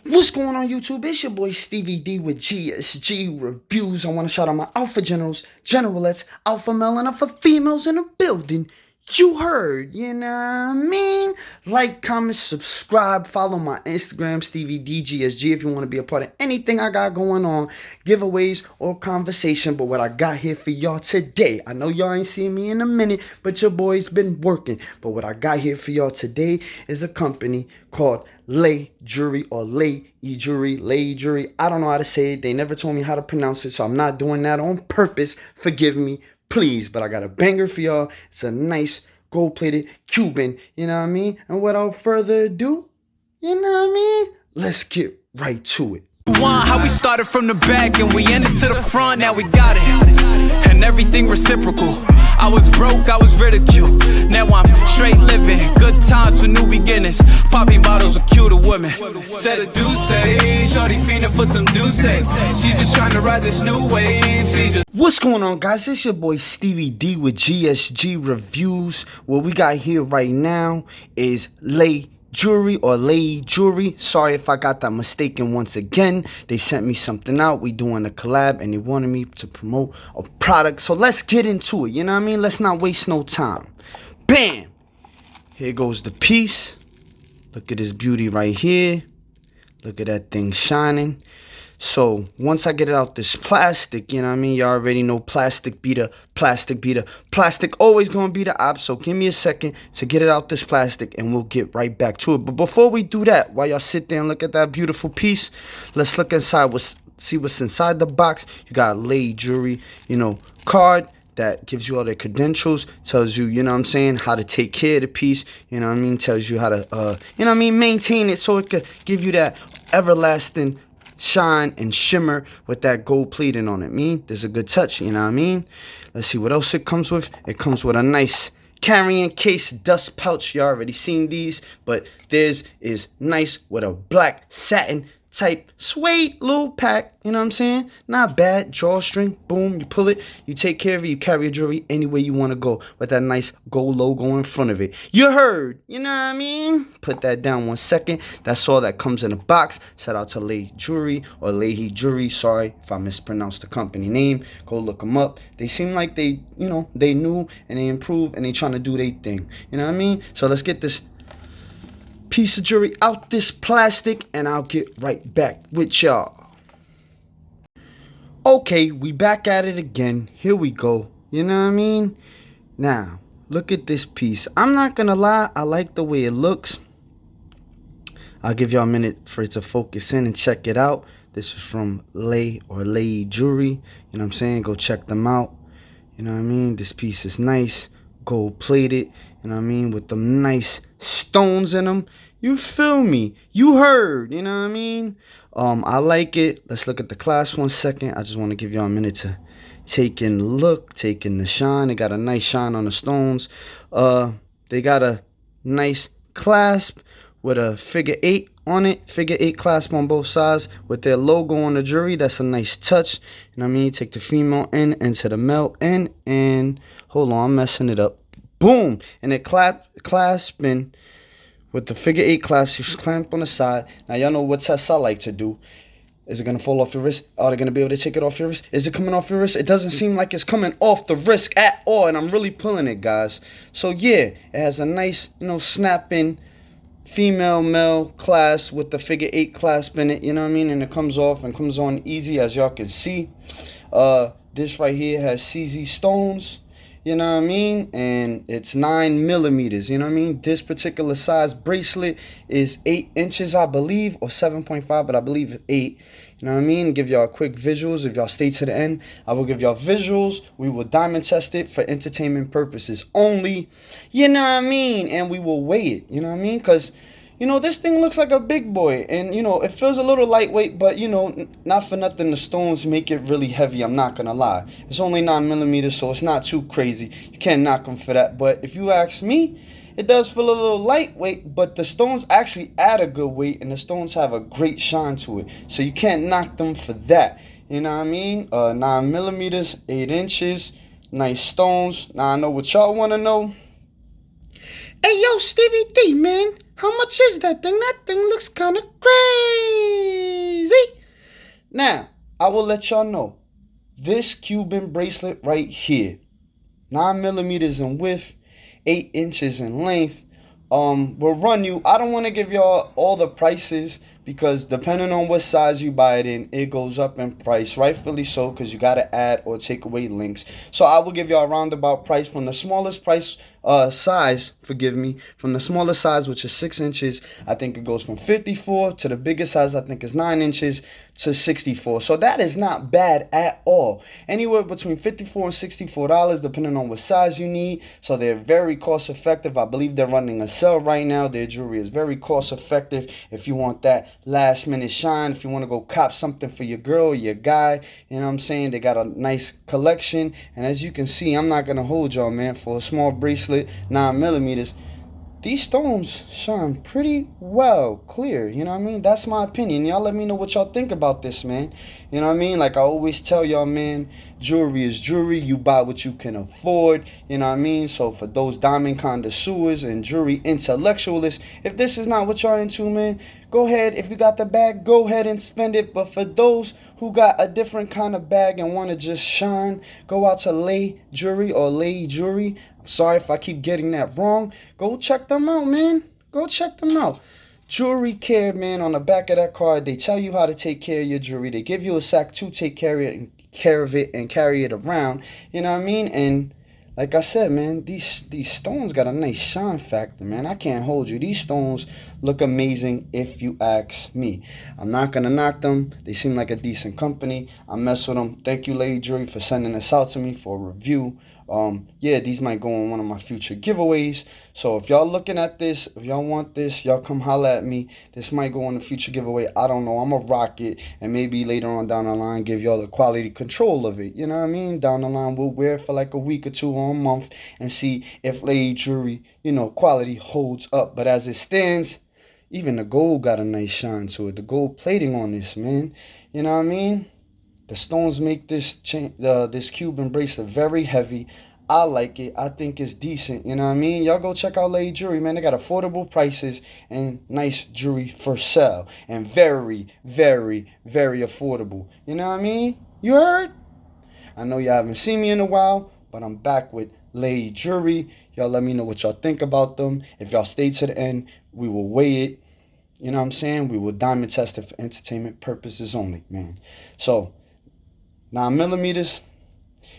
What's going on YouTube? It's your boy Stevie D with GSG Reviews. I want to shout out my Alpha Generals, Generalettes, Alpha Male and Alpha Females in the building. You heard, you know what I mean? Like, comment, subscribe, follow my Instagram, Stevie D GSG, if you want to be a part of anything I got going on, giveaways or conversation. But what I got here for y'all today, I know y'all ain't seen me in a minute, but your boy's been working. But what I got here for y'all today is a company called Lay Jewelry or Lay Jewelry. I don't know how to say it. They never told me how to pronounce it, so I'm not doing that on purpose. Forgive me, please. But I got a banger for y'all. It's a nice gold-plated Cuban, you know what I mean? And without further ado, you know what I mean? Let's get right to it. How we started from the back and we ended to the front, now we got it. And everything reciprocal. I was broke, I was ridiculed. Now I'm straight living, good times for new beginnings. Popping bottles with cute women. Said a deuce, shorty fiending for some deuce. She just trying to ride this new wave. She just. What's going on, guys? It's your boy Stevie D with GSG Reviews. What we got here right now is Lay Jewelry or Lay Jewelry. Sorry if I got that mistaken once again. They sent me something out. We doing a collab and they wanted me to promote a product. So let's get into it. You know what I mean? Let's not waste no time. Bam! Here goes the piece. Look at this beauty right here. Look at that thing shining. So once I get it out this plastic, you know what I mean? You already know plastic beater. Plastic always gonna be the op. So give me a second to get it out this plastic and we'll get right back to it. But before we do that, while y'all sit there and look at that beautiful piece, let's look inside, see what's inside the box. You got Lay Jewelry, you know, card that gives you all the credentials, tells you, you know what I'm saying, how to take care of the piece, you know what I mean, tells you how to, you know what I mean, maintain it so it could give you that everlasting shine and shimmer with that gold plating on it. There's a good touch, you know what I mean? Let's see what else it comes with. It comes with a nice carrying case dust pouch. You already seen these, but theirs is nice with a black satin type suede little pack, you know what I'm saying? Not bad. Drawstring, boom, you pull it, you take care of it, you carry your jewelry anywhere you want to go with that nice gold logo in front of it. You heard, you know what I mean? Put that down 1 second. That's all that comes in a box. Shout out to Lay Jewelry or Lay Jewelry. Sorry if I mispronounced the company name. Go look them up. They seem like they, you know, they knew and they improved and they trying to do their thing. You know what I mean? So let's get this piece of jewelry out this plastic and I'll get right back with y'all. Okay, we back at it again. Here we go. You know what I mean? Now, look at this piece. I'm not gonna lie, I like the way it looks. I'll give y'all a minute for it to focus in and check it out. This is from Lay or Lay Jewelry. You know what I'm saying? Go check them out. You know what I mean? This piece is nice, gold plated, you know what I mean, with them nice stones in them. You feel me? You heard, you know what I mean? I like it. Let's look at the clasp 1 second. I just want to give y'all a minute to take in the look, take in the shine. They got a nice shine on the stones. They got a nice clasp with a figure 8 on it. Figure 8 clasp on both sides with their logo on the jewelry. That's a nice touch. You know what I mean? Take the female end into the male end and hold on, I'm messing it up. Boom! And it clasping with the figure 8 clasp. You clamp on the side. Now y'all know what tests I like to do. Is it gonna fall off your wrist? Are they gonna be able to take it off your wrist? Is it coming off your wrist? It doesn't seem like it's coming off the wrist at all, and I'm really pulling it, guys. So yeah, it has a nice, you know, snapping female male clasp with the figure 8 clasp in it, you know what I mean? And it comes off and comes on easy, as y'all can see. This right here has CZ stones, you know what I mean? And it's 9 millimeters, you know what I mean? This particular size bracelet is 8 inches, I believe, or 7.5, but I believe it's 8. You know what I mean? Give y'all quick visuals. If y'all stay to the end, I will give y'all visuals. We will diamond test it for entertainment purposes only. You know what I mean? And we will weigh it, you know what I mean? Because, you know, this thing looks like a big boy. And, you know, it feels a little lightweight, but, you know, not for nothing, the stones make it really heavy. I'm not going to lie. It's only 9 millimeters, so it's not too crazy. You can't knock them for that. But if you ask me, it does feel a little lightweight, but the stones actually add a good weight, and the stones have a great shine to it. So you can't knock them for that. You know what I mean? 9 millimeters, 8 inches, nice stones. Now I know what y'all want to know. Hey, yo, Stevie D, man. How much is that thing? That thing looks kind of great. Now, I will let y'all know, this Cuban bracelet right here, 9 millimeters in width, 8 inches in length, will run you. I don't want to give y'all all the prices because depending on what size you buy it in, it goes up in price, rightfully so, because you got to add or take away links. So I will give y'all a roundabout price from the smallest price size, forgive me, from the smallest size, which is 6 inches. I think it goes from 54 to the biggest size, I think is 9 inches, to 64. So that is not bad at all. Anywhere between $54 and $64 depending on what size you need. So they're very cost effective. I believe they're running a sale right now. Their jewelry is very cost effective if you want that last minute shine, if you want to go cop something for your girl, your guy. You know what I'm saying? They got a nice collection, and as you can see, I'm not gonna hold y'all, man. For a small bracelet, 9 millimeters, these stones shine pretty well clear. You know what I mean? That's my opinion. Y'all let me know what y'all think about this, man. You know what I mean? Like I always tell y'all, man, jewelry is jewelry. You buy what you can afford. You know what I mean? So for those diamond connoisseurs and jewelry intellectualists, if this is not what y'all into, man, go ahead. If you got the bag, go ahead and spend it. But for those who got a different kind of bag and want to just shine, go out to Lay Jewelry or Lay Jewelry. Sorry if I keep getting that wrong. Go check them out, man. Go check them out. Jewelry Care, man. On the back of that card, they tell you how to take care of your jewelry. They give you a sack to take care of it and carry it around. You know what I mean? And like I said, man, these stones got a nice shine factor, man. I can't hold you. These stones look amazing if you ask me. I'm not going to knock them. They seem like a decent company. I mess with them. Thank you, Lady Jewelry, for sending this out to me for a review. Yeah, these might go on one of my future giveaways. So if y'all looking at this, if y'all want this, y'all come holla at me. This might go on a future giveaway. I don't know. I'm going to rock it. And maybe later on down the line, give y'all the quality control of it. You know what I mean? Down the line, we'll wear it for like a week or two or a month and see if Lady Jewelry, you know, quality holds up. But as it stands, even the gold got a nice shine to it. The gold plating on this, man. You know what I mean? The stones make this this Cuban bracelet very heavy. I like it. I think it's decent. You know what I mean? Y'all go check out Lady Jewelry, man. They got affordable prices and nice jewelry for sale. And very, very, very affordable. You know what I mean? You heard? I know y'all haven't seen me in a while, but I'm back with Lady Jewelry. Y'all let me know what y'all think about them. If y'all stay to the end, we will weigh it. You know what I'm saying? We will diamond test it for entertainment purposes only, man. So 9 millimeters,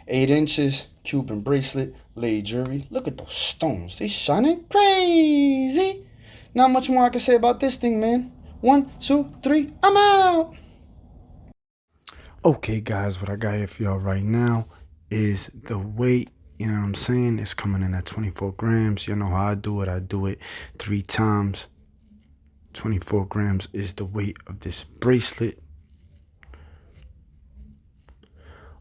8 inches, Cuban bracelet, Lady Jewelry. Look at those stones. They shining crazy. Not much more I can say about this thing, man. 1, 2, 3, I'm out. Okay, guys, what I got here for y'all right now is the weight. You know what I'm saying? It's coming in at 24 grams. You know how I do it. I do it 3 times. 24 grams is the weight of this bracelet.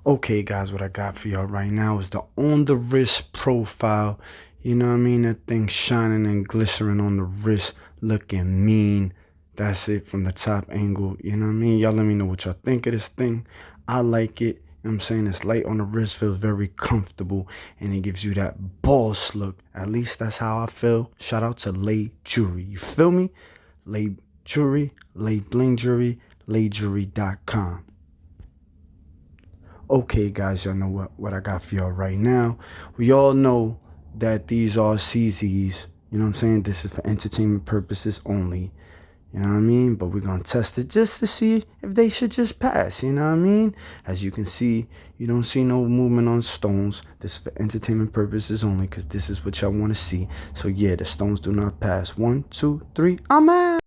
Okay, guys, what I got for y'all right now is the on the wrist profile. You know what I mean? That thing shining and glittering on the wrist, looking mean. That's it from the top angle. You know what I mean? Y'all let me know what y'all think of this thing. I like it. You know what I'm saying? It's light on the wrist, feels very comfortable, and it gives you that boss look. At least that's how I feel. Shout out to Lay Jewelry. You feel me? Lay Jewelry, Lay Bling Jewelry, layjewelry.com. Okay, guys, y'all know what I got for y'all right now. We all know that these are CZs. You know what I'm saying? This is for entertainment purposes only. You know what I mean? But we're going to test it just to see if they should just pass. You know what I mean? As you can see, you don't see no movement on stones. This is for entertainment purposes only because this is what y'all want to see. So, yeah, the stones do not pass. 1, 2, 3, I'm out.